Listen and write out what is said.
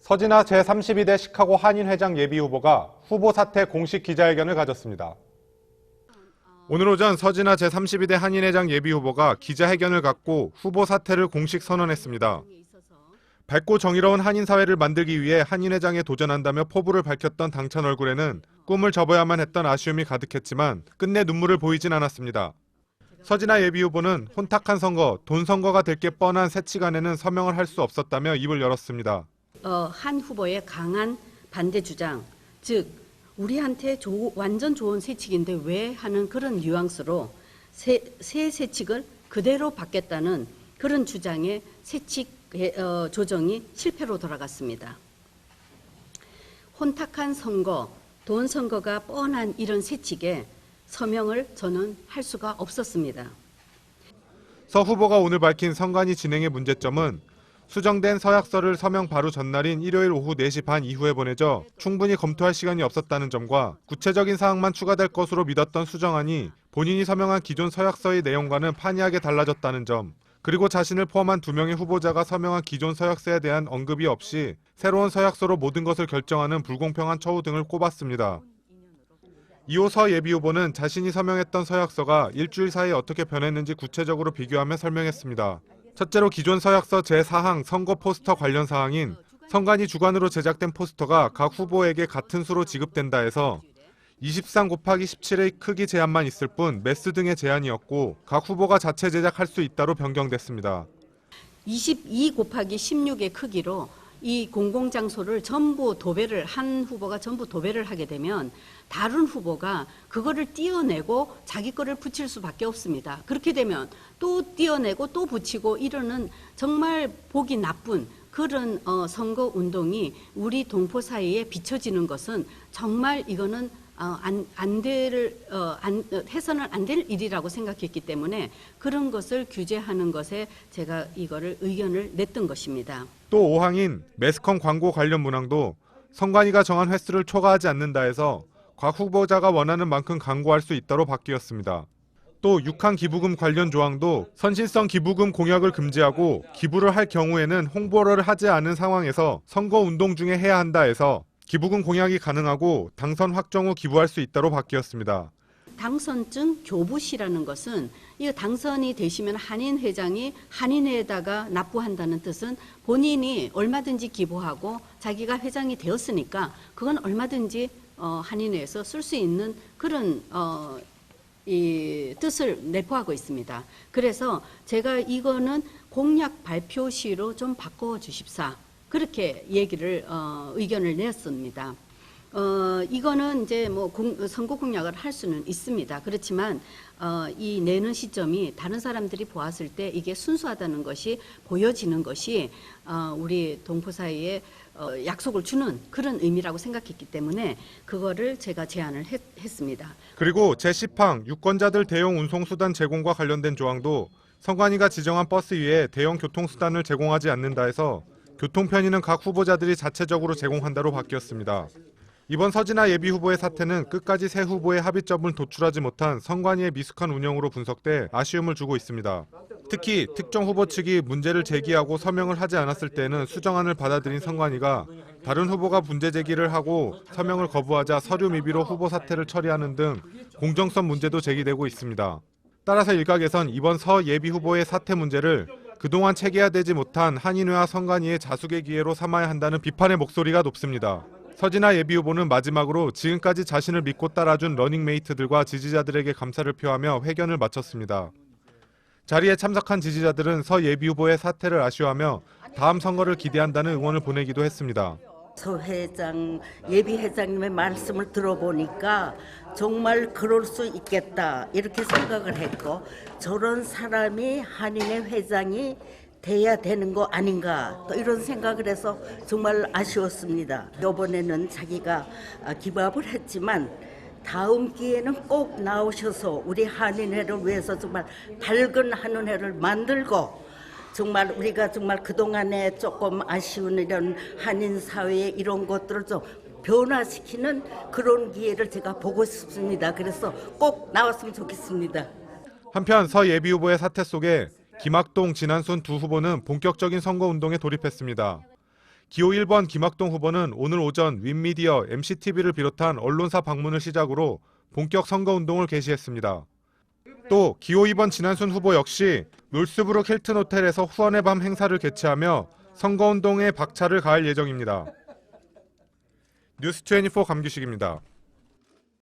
서진아 제32대 시카고 한인회장 예비후보가 후보 사퇴 공식 기자회견을 가졌습니다. 오늘 오전 서진아 제32대 한인회장 예비후보가 기자회견을 갖고 후보 사퇴를 공식 선언했습니다. 밝고 정의로운 한인사회를 만들기 위해 한인회장에 도전한다며 포부를 밝혔던 당찬 얼굴에는 꿈을 접어야만 했던 아쉬움이 가득했지만 끝내 눈물을 보이진 않았습니다. 서진아 예비후보는 혼탁한 선거, 돈 선거가 될 게 뻔한 세치간에는 서명을 할 수 없었다며 입을 열었습니다. 한 후보의 강한 반대 주장, 즉 우리한테 완전 좋은 세칙인데 왜 하는 그런 뉘앙스로 새 세칙을 그대로 받겠다는 그런 주장의 세칙 조정이 실패로 돌아갔습니다. 혼탁한 선거, 돈 선거가 뻔한 이런 세칙에 서명을 저는 할 수가 없었습니다. 서 후보가 오늘 밝힌 선관위 진행의 문제점은 수정된 서약서를 서명 바로 전날인 일요일 오후 4시 반 이후에 보내져 충분히 검토할 시간이 없었다는 점과 구체적인 사항만 추가될 것으로 믿었던 수정안이 본인이 서명한 기존 서약서의 내용과는 판이하게 달라졌다는 점, 그리고 자신을 포함한 2명의 후보자가 서명한 기존 서약서에 대한 언급이 없이 새로운 서약서로 모든 것을 결정하는 불공평한 처우 등을 꼽았습니다. 이호 서 예비후보는 자신이 서명했던 서약서가 일주일 사이에 어떻게 변했는지 구체적으로 비교하며 설명했습니다. 첫째로 기존 서약서 제4항 선거 포스터 관련 사항인 선관위 주관으로 제작된 포스터가 각 후보에게 같은 수로 지급된다 해서 23 곱하기 17의 크기 제한만 있을 뿐 매스 등의 제한이었고 각 후보가 자체 제작할 수 있다로 변경됐습니다. 22 곱하기 16의 크기로 이 공공장소를 전부 도배를 한 후보가 전부 도배를 하게 되면 다른 후보가 그거를 띄어내고 자기 거를 붙일 수밖에 없습니다. 그렇게 되면 또 띄어내고 또 붙이고 이러는 정말 보기 나쁜 그런 선거 운동이 우리 동포 사이에 비춰지는 것은 정말 이거는 해서는 안 될 일이라고 생각했기 때문에 그런 것을 규제하는 것에 제가 이거를 의견을 냈던 것입니다. 또 5항인 매스컴 광고 관련 문항도 선관위가 정한 횟수를 초과하지 않는다 해서 각 후보자가 원하는 만큼 광고할 수 있다로 바뀌었습니다. 또 6항 기부금 관련 조항도 선신성 기부금 공약을 금지하고 기부를 할 경우에는 홍보를 하지 않은 상황에서 선거 운동 중에 해야 한다 해서 기부금 공약이 가능하고 당선 확정 후 기부할 수 있다로 바뀌었습니다. 당선증 교부시라는 것은 이 당선이 되시면 한인 회장이 한인회에다가 납부한다는 뜻은 본인이 얼마든지 기부하고 자기가 회장이 되었으니까 그건 얼마든지 한인회에서 쓸 수 있는 그런 이 뜻을 내포하고 있습니다. 그래서 제가 이거는 공약 발표시로 좀 바꿔 주십사. 그렇게 얘기를 의견을 냈습니다. 이거는 이제 뭐 선거 공약을 할 수는 있습니다. 그렇지만 이 내는 시점이 다른 사람들이 보았을 때 이게 순수하다는 것이 보여지는 것이 우리 동포 사이에 약속을 주는 그런 의미라고 생각했기 때문에 그거를 제가 제안을 했습니다. 그리고 제10항 유권자들 대형 운송수단 제공과 관련된 조항도 선관위가 지정한 버스 위에 대형 교통수단을 제공하지 않는다 해서 교통편의는 각 후보자들이 자체적으로 제공한다로 바뀌었습니다. 이번 서진아 예비후보의 사태는 끝까지 새 후보의 합의점을 도출하지 못한 선관위의 미숙한 운영으로 분석돼 아쉬움을 주고 있습니다. 특히 특정 후보 측이 문제를 제기하고 서명을 하지 않았을 때는 수정안을 받아들인 선관위가 다른 후보가 문제 제기를 하고 서명을 거부하자 서류 미비로 후보 사퇴를 처리하는 등 공정성 문제도 제기되고 있습니다. 따라서 일각에선 이번 서 예비후보의 사퇴 문제를 그동안 체계화되지 못한 한인회와 선관위의 자숙의 기회로 삼아야 한다는 비판의 목소리가 높습니다. 서진아 예비후보는 마지막으로 지금까지 자신을 믿고 따라준 러닝메이트들과 지지자들에게 감사를 표하며 회견을 마쳤습니다. 자리에 참석한 지지자들은 서 예비후보의 사퇴를 아쉬워하며 다음 선거를 기대한다는 응원을 보내기도 했습니다. 서 회장, 예비 회장님의 말씀을 들어보니까 정말 그럴 수 있겠다 이렇게 생각을 했고 저런 사람이 한인회 회장이 돼야 되는 거 아닌가 또 이런 생각을 해서 정말 아쉬웠습니다. 이번에는 자기가 기부업을 했지만 다음 기회는 꼭 나오셔서 우리 한인회를 위해서 정말 밝은 한인회를 만들고 정말 우리가 정말 그동안에 조금 아쉬운 이런 한인 사회의 이런 것들을 좀 변화시키는 그런 기회를 제가 보고 싶습니다. 그래서 꼭 나왔으면 좋겠습니다. 한편 서 예비후보의 사퇴 속에 김학동, 진한순 두 후보는 본격적인 선거운동에 돌입했습니다. 기호 1번 김학동 후보는 오늘 오전 윈미디어, MCTV를 비롯한 언론사 방문을 시작으로 본격 선거운동을 개시했습니다. 또 기호 2번 진한순 후보 역시 놀스브룩 힐튼 호텔에서 후원의 밤 행사를 개최하며 선거운동에 박차를 가할 예정입니다. 뉴스24 감규식입니다.